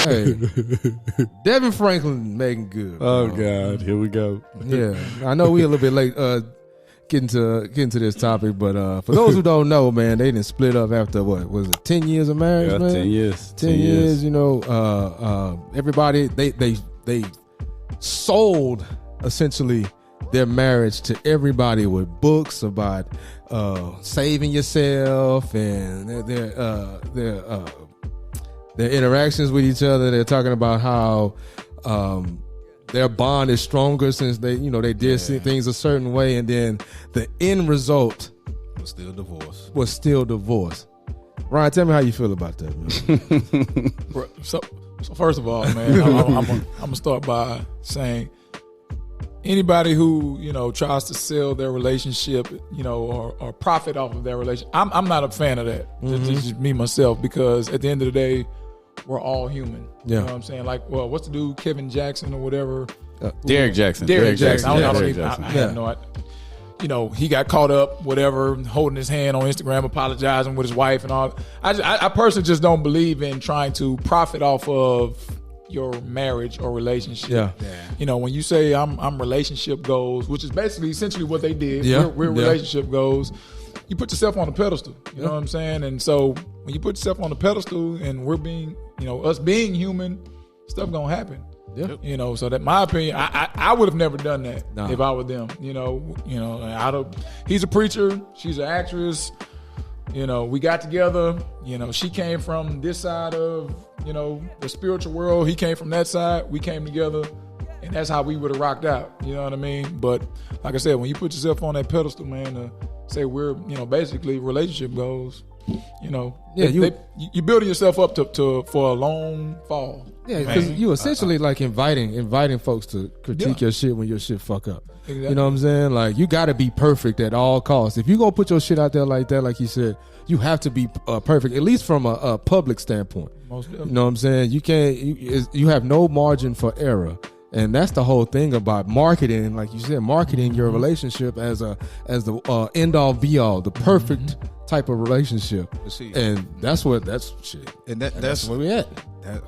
Hey, Devon Franklin, Meagan Good. Oh God, here we go. Yeah, I know we a little bit late getting to this topic, but for those who don't know, man, they didn't split up after what was it, 10 years of marriage, Yeah, man? 10 years. 10 years. You know, everybody they sold essentially their marriage to everybody with books about saving yourself and their interactions with each other. They're talking about how their bond is stronger since they did things a certain way, and then the end result was still divorce. Ryan, tell me how you feel about that, man. So first of all, man, I'm gonna start by saying anybody who tries to sell their relationship, or profit off of their relationship, I'm not a fan of that. Just me myself, because at the end of the day, we're all human. Yeah. You know what I'm saying? Like, well, what's the dude, Kevin Jackson or whatever? Derek Jackson. Derek Jackson. I Derek have no idea. He got caught up, whatever, holding his hand on Instagram, apologizing with his wife and all. I personally just don't believe in trying to profit off of your marriage or relationship. Yeah. When you say I'm relationship goals, which is basically essentially what they did. Yeah. We're relationship goals. You put yourself on a pedestal. You know what I'm saying? And so when you put yourself on a pedestal, and we're being, us being human, stuff gonna happen. Yeah. So that my opinion, I would have never done that if I were them. He's a preacher, she's an actress. We got together. She came from this side of the spiritual world. He came from that side. We came together, and that's how we would have rocked out. You know what I mean? But like I said, when you put yourself on that pedestal, man, say we're basically relationship goals. You're building yourself up for a long fall. Yeah, because you essentially like inviting folks to critique your shit when your shit fuck up. Exactly. You know what I'm saying? Like, you got to be perfect at all costs. If you gonna put your shit out there like that, like you said, you have to be perfect, at least from a public standpoint. Most definitely. You know what I'm saying? You can't. You have no margin for error. And that's the whole thing about marketing, like you said, marketing your relationship as the end all be all, the perfect type of relationship. And that's shit. And that's where we at.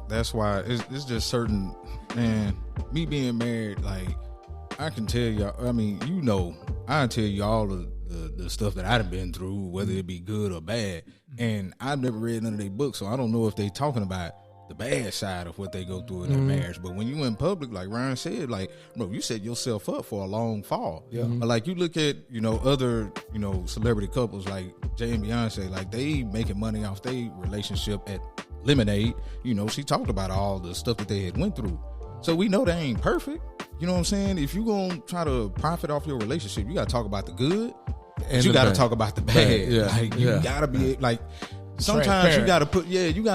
That's why it's just certain, man. Me being married, like, I can tell y'all. I mean, I can tell you all of the stuff that I've been through, whether it be good or bad. And I've never read none of their books, so I don't know if they talking about the bad side of what they go through in their marriage. But when you in public, like Ryan said, like, bro, you set yourself up for a long fall. Yeah. Like, you look at, other, celebrity couples like Jay and Beyonce, like, they making money off their relationship at Lemonade. She talked about all the stuff that they had went through. So we know they ain't perfect. You know what I'm saying? If you gonna try to profit off your relationship, you gotta talk about the good, and you gotta talk about the bad. Yeah. Like, you gotta be like, sometimes you gotta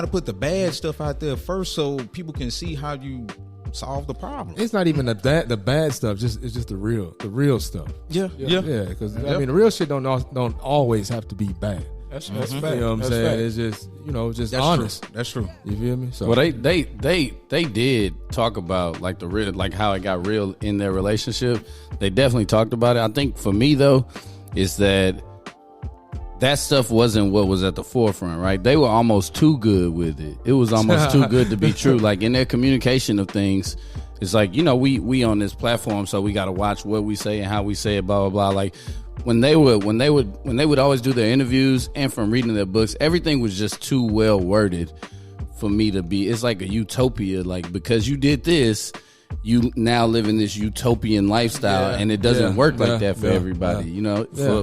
put the bad stuff out there first, so people can see how you solve the problem. It's not even the bad stuff. It's just the real stuff. Yeah. Because I mean, the real shit don't always have to be bad. That's fact. You know what I'm saying? Fact. It's just just That's honest. True. That's true. You feel me? So, Well, they did talk about like the real, like how it got real in their relationship. They definitely talked about it. I think for me though, is that stuff wasn't what was at the forefront, right? They were almost too good with it. It was almost too good to be true. Like, in their communication of things, it's like, we on this platform, so we got to watch what we say and how we say it, blah blah blah. Like, when they would always do their interviews, and from reading their books, everything was just too well worded for me to be. It's like a utopia. Like, because you did this, you now live in this utopian lifestyle, and it doesn't work like that for everybody.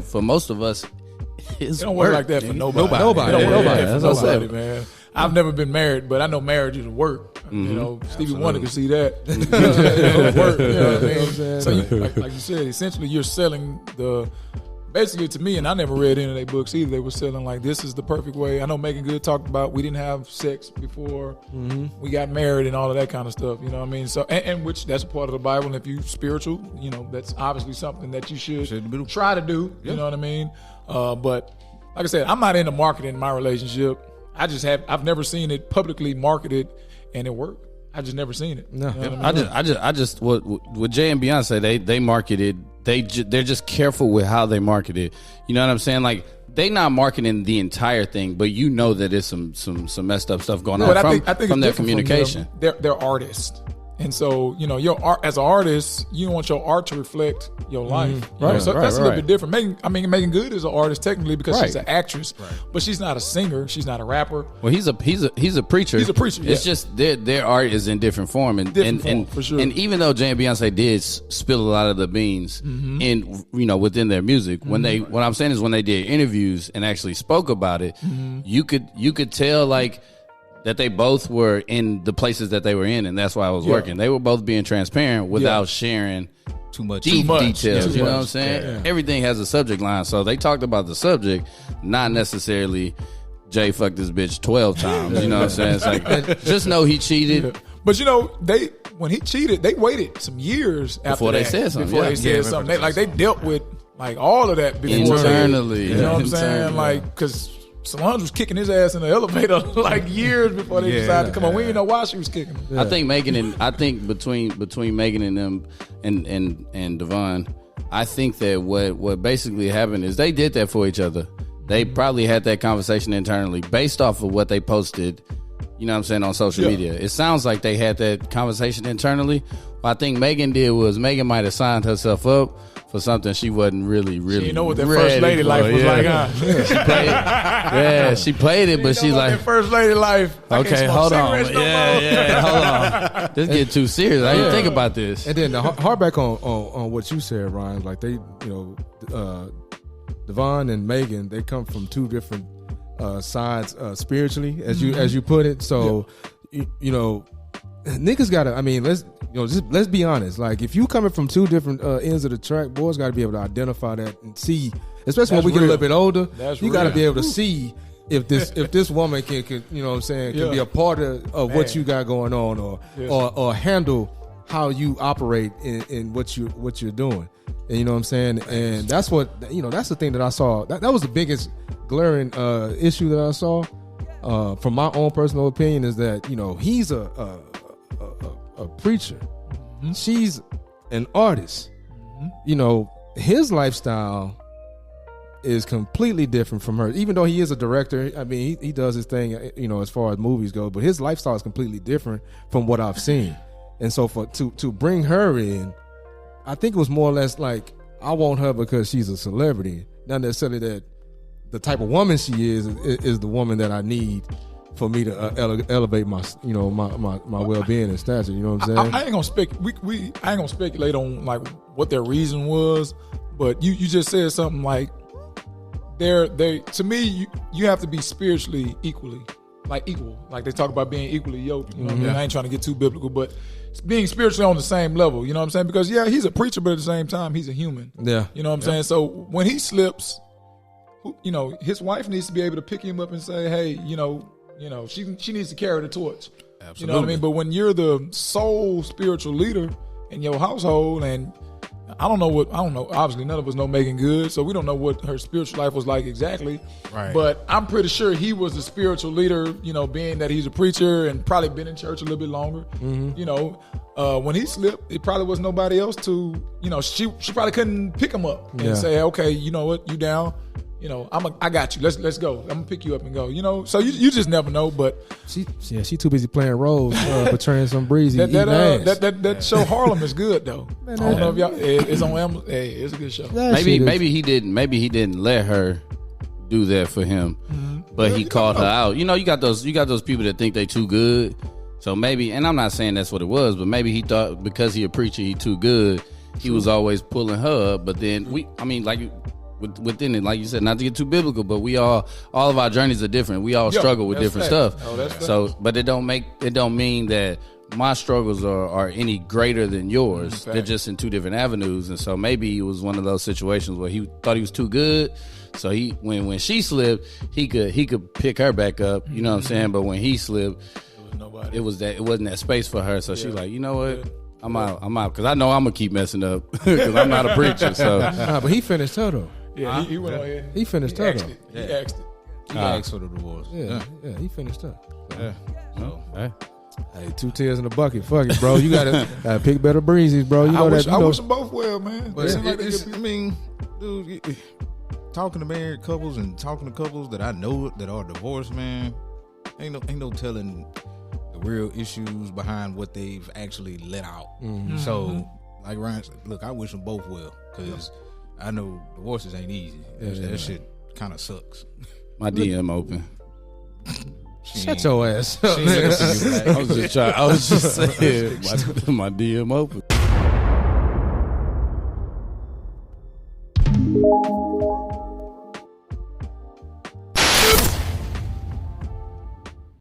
For most of us, it don't work like that for nobody. Nobody. That's what I said, man. I've never been married, but I know marriage is work. Stevie Wonder could see that. Work. You know what I mean? So, like you said, essentially, you're selling basically, to me, and I never read any of their books either. They were selling like, this is the perfect way. I know Meagan Good talked about we didn't have sex before we got married and all of that kind of stuff. You know what I mean? So, and which that's a part of the Bible. And if you spiritual, that's obviously something that you should try to do. You know what I mean? But like I said, I'm not into marketing my relationship. I've never seen it publicly marketed and it worked. I just never seen it. No, you know what I mean? I just with Jay and Beyonce, they marketed. They're just careful with how they market it. You know what I'm saying? Like, they not marketing the entire thing, but you know that there's some messed up stuff going on I think from their it's different communication. From them. They're artists. And so, your art as an artist, you want your art to reflect your life. Right, So right, that's a little right. bit different. Meagan Good is an artist technically because Right. she's an actress, but she's not a singer. She's not a rapper. Well, he's a preacher. He's a preacher. It's just their art is in different form, and for sure. And even though Jay and Beyonce did spill a lot of the beans in within their music, when what I'm saying is when they did interviews and actually spoke about it, you could tell like that they both were in the places that they were in, and that's why I was working. They were both being transparent without sharing too much details. Yeah, You know what I'm saying? Everything has a subject line, so they talked about the subject, not necessarily Jay fucked this bitch 12 times. You know what I'm saying? It's like just know he cheated. Yeah. But when he cheated, they waited some years Before after they that, said something. Before Yeah. they said something, they dealt with like all of that before Internally. You know what I'm saying? Internally. Like because Solange was kicking his ass in the elevator like years before they decided to come on. We didn't know why she was kicking him. I think between Meagan and them and Devon, I think that what basically happened is they did that for each other. They probably had that conversation internally based off of what they posted, you know what I'm saying, on social media. It sounds like they had that conversation internally. What I think Meagan did was Meagan might have signed herself up for something she wasn't really She didn't know what that ready first lady for. life was like, huh? She played it, but she's like, that first lady life. I can't okay, smoke hold on. cigarettes no more. Hold on. This get too serious. I didn't think about this. And then the hard back on what you said, Ryan, like they, Devon and Meagan, they come from two different sides spiritually, as you put it. So, niggas gotta. I mean, let's be honest. Like, if you coming from two different ends of the track, boys got to be able to identify that and see. Especially when we get a little bit older, you got to be able to see if this woman can you know what I'm saying, can be a part of what you got going on, or handle how you operate in what you're doing. And you know what I'm saying? And that's what, that's the thing that I saw. That was the biggest glaring issue that I saw from my own personal opinion, is that, he's a preacher. Mm-hmm. She's an artist. Mm-hmm. His lifestyle is completely different from her. Even though he is a director, I mean, he does his thing, as far as movies go, but his lifestyle is completely different from what I've seen. And so to bring her in, I think it was more or less like, I want her because she's a celebrity, not necessarily that the type of woman she is the woman that I need for me to elevate my my well-being and stature. You know what I'm saying? I ain't gonna speculate on like what their reason was, but you just said something like they to me you have to be spiritually equal. Like they talk about being equally yoked. You know what I mean? I ain't trying to get too biblical, but being spiritually on the same level. You know what I'm saying? Because he's a preacher, but at the same time he's a human. Yeah. You know what I'm saying? So when he slips, his wife needs to be able to pick him up and say, hey, she needs to carry the torch. Absolutely. You know what I mean? But when you're the sole spiritual leader in your household, and I don't know. Obviously, none of us know Meagan Good, so we don't know what her spiritual life was like exactly. Right. But I'm pretty sure he was the spiritual leader, being that he's a preacher and probably been in church a little bit longer. Mm-hmm. When he slipped, it probably was nobody else to, she probably couldn't pick him up and say, okay, you know what, you down. I got you. Let's go. I'm gonna pick you up and go. So you just never know. But she too busy playing roles, portraying some breezy. That show Harlem is good though. Man, I don't know if y'all. It's on Amazon. Hey, it's a good show. Maybe he didn't let her do that for him, but he called her out. You got those people that think they too good. So maybe, and I'm not saying that's what it was, but maybe he thought because he a preacher, he too good. He was always pulling her up. But then within it, like you said, not to get too biblical, but we all of our journeys are different. We all struggle with different stuff. So, but it don't mean that my struggles are any greater than yours. They're just in two different avenues. And so maybe it was one of those situations where he thought he was too good. So when she slipped, he could pick her back up. You know what I'm saying? But when he slipped, it wasn't that space for her. So she's like, you know what? I'm out because I know I'm gonna keep messing up because I'm not a preacher. So, but he finished her though. Yeah, he went on here. He finished her though. He asked it. He asked for the divorce. Yeah, he finished her. Yeah. So, hey, 2 tears in the bucket. Fuck it, bro. You gotta pick better breezes, bro. I wish them both well, man. But talking talking to married couples and talking to couples that I know that are divorced, man, ain't no telling the real issues behind what they've actually let out. So, like Ryan said, look, I wish them both well, because I know divorces ain't easy. That shit kind of sucks. My DM open. Shut your ass. I was just saying, my DM open.